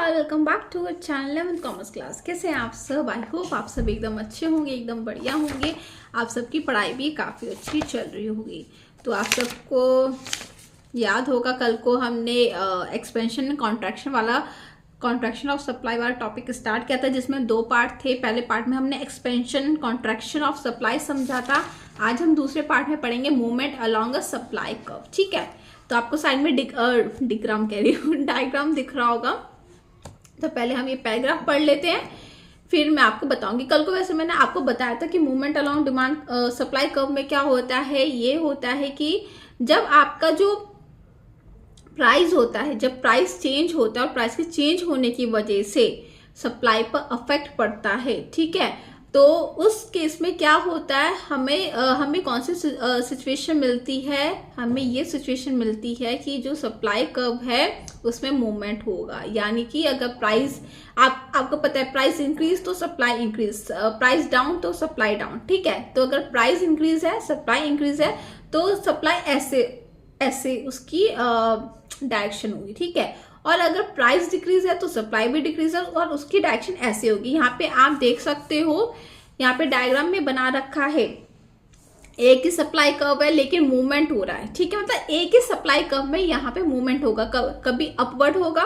All, welcome back to our channel 11th commerce class. कैसे हैं आप सब? आई होप आप सब एकदम अच्छे होंगे, एकदम बढ़िया होंगे। आप सबकी पढ़ाई भी काफ़ी अच्छी चल रही होगी। तो आप सबको याद होगा कल को हमने एक्सपेंशन कॉन्ट्रैक्शन ऑफ सप्लाई वाला टॉपिक स्टार्ट किया था, जिसमें दो पार्ट थे। पहले पार्ट में हमने एक्सपेंशन कॉन्ट्रैक्शन ऑफ सप्लाई समझा था। आज हम दूसरे पार्ट में पढ़ेंगे movement along a supply curve. ठीक है, तो आपको साइड में डायग्राम दिख रहा होगा। तो पहले हम ये पैराग्राफ पढ़ लेते हैं, फिर मैं आपको बताऊंगी। कल को वैसे मैंने आपको बताया था कि movement along demand supply curve में क्या होता है। ये होता है कि जब आपका जो प्राइस होता है, जब प्राइस चेंज होता है और प्राइस के चेंज होने की वजह से सप्लाई पर अफेक्ट पड़ता है। ठीक है, तो उस केस में क्या होता है, हमें कौन सी सिचुएशन मिलती है? हमें ये सिचुएशन मिलती है कि जो सप्लाई कर्व है उसमें मूवमेंट होगा। यानी कि अगर प्राइस आपको पता है प्राइस इंक्रीज तो सप्लाई इंक्रीज, प्राइस डाउन तो सप्लाई डाउन। ठीक है, तो अगर प्राइस इंक्रीज है, सप्लाई इंक्रीज है, तो सप्लाई ऐसे उसकी डायरेक्शन होगी। ठीक है, और अगर प्राइस डिक्रीज है तो सप्लाई भी डिक्रीज है और उसकी डायरेक्शन ऐसे होगी। यहाँ पे आप देख सकते हो, यहाँ पे डायग्राम में बना रखा है एक ही सप्लाई कर्व है लेकिन मूवमेंट हो रहा है। ठीक है, मतलब एक ही सप्लाई कर्व में यहाँ पे मूवमेंट होगा। कभी अपवर्ड होगा,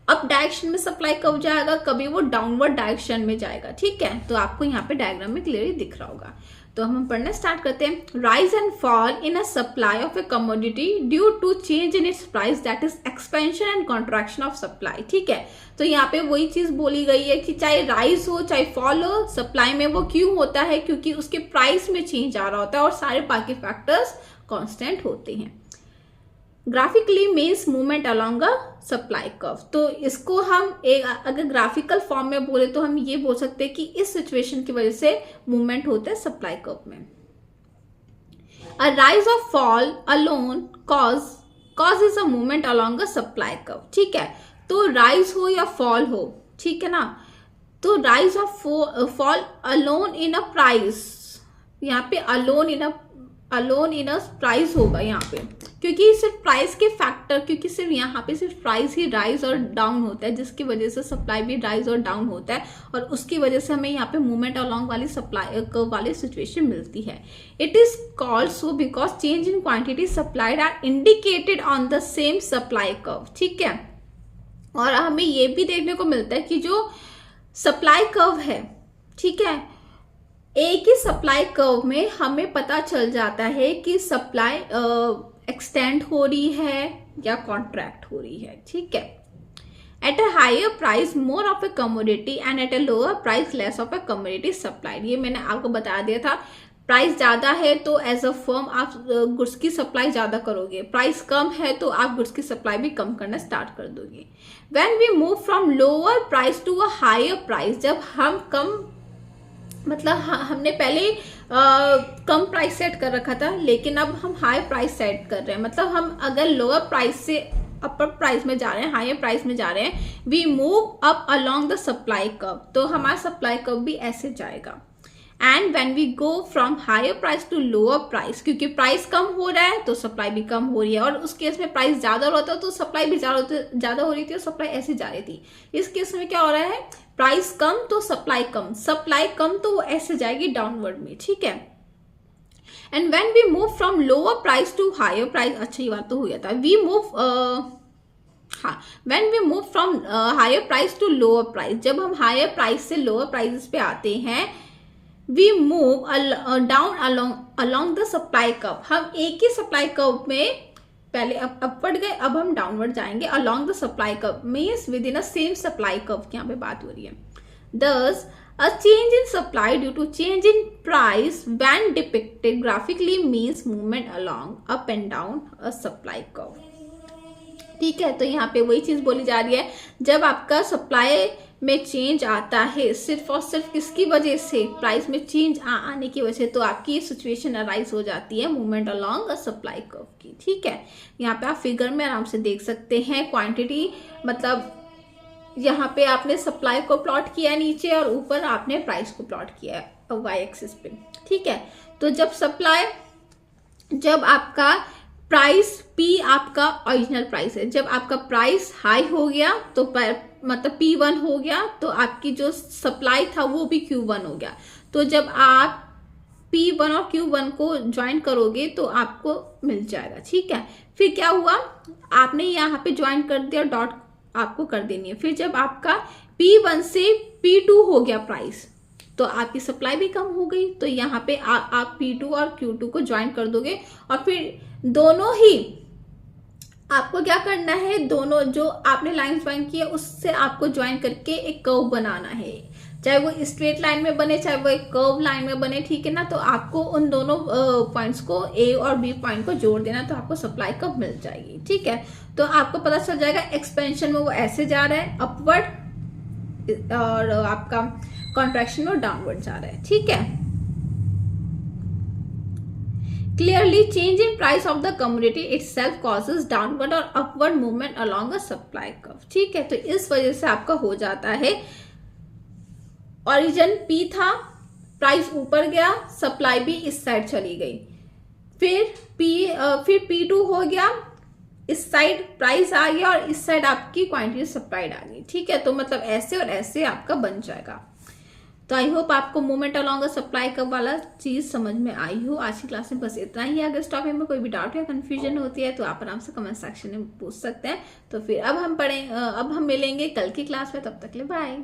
अप डायरेक्शन में सप्लाई कर्व जाएगा, कभी वो डाउनवर्ड डायरेक्शन में जाएगा। ठीक है, तो आपको यहाँ पे डायग्राम में क्लियरली दिख रहा होगा। तो हम पढ़ना स्टार्ट करते हैं। Rise and fall in a supply of a commodity due to change in its price, that is expansion and contraction of supply. ठीक है, तो यहाँ पे वही चीज बोली गई है कि चाहे राइज हो चाहे फॉल हो, सप्लाई में वो क्यों होता है? क्योंकि उसके प्राइस में चेंज आ रहा होता है और सारे बाकी फैक्टर्स कॉन्स्टेंट होते हैं। Graphically means movement along a supply curve. तो इसको हम अगर ग्राफिकल फॉर्म में बोले तो हम ये बोल सकते हैं कि इस सिचुएशन की वजह से मूवमेंट होता है सप्लाई कर्व में। अ राइज और fall alone cause is a movement along a supply curve. ठीक है, तो राइज हो या फॉल हो, ठीक है ना, तो राइज और fall alone in a price, यहाँ पे अलोन इन अ प्राइस होगा यहाँ पे, क्योंकि सिर्फ प्राइस के फैक्टर, क्योंकि सिर्फ यहाँ पे सिर्फ प्राइस ही राइज और डाउन होता है, जिसकी वजह से सप्लाई भी राइज और डाउन होता है और उसकी वजह से हमें यहाँ पे मूवमेंट अलोंग वाली सप्लाई कर्व वाली सिचुएशन मिलती है। It is called so because change in quantity supplied are indicated on the same supply curve. ठीक है, और हमें ये भी देखने को मिलता है कि जो सप्लाई कर्व है, ठीक है, एक ही सप्लाई कर्व में हमें पता चल जाता है कि सप्लाई एक्सटेंड हो रही है या कॉन्ट्रैक्ट हो रही है। ठीक है, at a higher price more of a commodity and at a lower price less of a commodity supplied. ये मैंने आपको बता दिया था। प्राइस ज्यादा है तो एज अ फर्म आप गुड्स की सप्लाई ज्यादा करोगे, प्राइस कम है तो आप गुड्स की सप्लाई भी कम करना स्टार्ट कर दोगे। When we move from lower price to a higher price, जब हम कम, मतलब हमने पहले कम प्राइस सेट कर रखा था लेकिन अब हम हाई प्राइस सेट कर रहे हैं, मतलब हम अगर लोअर प्राइस से अपर प्राइस में जा रहे हैं, हायर प्राइस में जा रहे हैं, we move up along the supply curve, तो हमारा सप्लाई कर्व भी ऐसे जाएगा। And when we go from higher price to lower price, क्योंकि प्राइस कम हो रहा है तो सप्लाई भी कम हो रही है, और उस केस में प्राइस ज्यादा होता है तो सप्लाई भी ज्यादा हो रही थी और सप्लाई ऐसे जा रही थी। इस केस में क्या हो रहा है, प्राइस कम तो सप्लाई कम, सप्लाई कम तो वो ऐसे जाएगी डाउनवर्ड में। ठीक है, and when we move from lower price to higher price, अच्छा ये बात तो हो जाता है, we move when we move from higher price to lower price, जब हम हायर प्राइस से लोअर प्राइस पे आते हैं, we move down along the supply curve, हम एक ही सप्लाई कर्व में पहले अपवर्ड गए, अब हम डाउनवर्ड जाएंगे along the supply curve, means with in a same supply curve की यहाँ पे बात हो रही है। Thus, a change in supply due to change in price when depicted graphically means movement along up and down a supply curve. ठीक है, तो यहाँ पे वही चीज बोली जा रही है, जब आपका सप्लाई में चेंज आता है सिर्फ और सिर्फ किसकी वजह से, प्राइस में चेंज आने की वजह से, तो आपकी ये सिचुएशन अराइज हो जाती है movement along a supply curve की। ठीक है, यहाँ पे आप फिगर में आराम से देख सकते हैं क्वांटिटी, मतलब यहाँ पे आपने सप्लाई को प्लॉट किया है नीचे और ऊपर आपने प्राइस को प्लॉट किया है वाई एक्सिस पे। ठीक है, तो जब आपका प्राइस P आपका ओरिजिनल प्राइस है। जब आपका प्राइस हाई हो गया तो मतलब P1 हो गया, तो आपकी जो सप्लाई था वो भी Q1 हो गया। तो जब आप P1 और Q1 को ज्वाइन करोगे तो आपको मिल जाएगा, ठीक है। फिर क्या हुआ, आपने यहाँ पे ज्वाइन कर दिया, डॉट आपको कर देनी है। फिर जब आपका P1 से P2 हो गया प्राइस, तो आपकी सप्लाई भी कम हो गई, तो यहाँ पे आप P2 और Q2 को ज्वाइन कर दोगे और फिर दोनों ही आपको क्या करना है, दोनों जो आपने लाइन ज्वाइन की है उससे आपको ज्वाइन करके एक कर्व बनाना है, चाहे वो स्ट्रेट लाइन में बने चाहे वो एक कर्व लाइन में बने, ठीक है ना। तो आपको उन दोनों पॉइंट्स को, ए और बी पॉइंट को जोड़ देना, तो आपको सप्लाई कब मिल जाएगी, ठीक है। तो आपको पता चल जाएगा एक्सपेंशन में वो ऐसे जा रहा है अपवर्ड, और आपका कॉन्ट्रैक्शन में डाउनवर्ड जा रहा है, ठीक है। Clearly, change in price of the commodity itself causes downward और upward movement along a supply curve, ठीक है। तो इस वजह से आपका हो जाता है, ओरिजिन P था, प्राइस ऊपर गया, सप्लाई भी इस साइड चली गई, फिर P2 हो गया, इस साइड प्राइस आ गया और इस साइड आपकी क्वांटिटी सप्लाइड आ गई, ठीक है। तो मतलब ऐसे और ऐसे आपका बन जाएगा। तो आई होप आपको मूवमेंट अलोंग सप्लाई कर्व वाला चीज समझ में आई हो। आज की क्लास में बस इतना ही। अगर इस टॉपिक में कोई भी डाउट या कंफ्यूजन होती है तो आप आराम से कमेंट सेक्शन में पूछ सकते हैं। तो फिर अब हम मिलेंगे कल की क्लास में, तब तक के लिए बाय।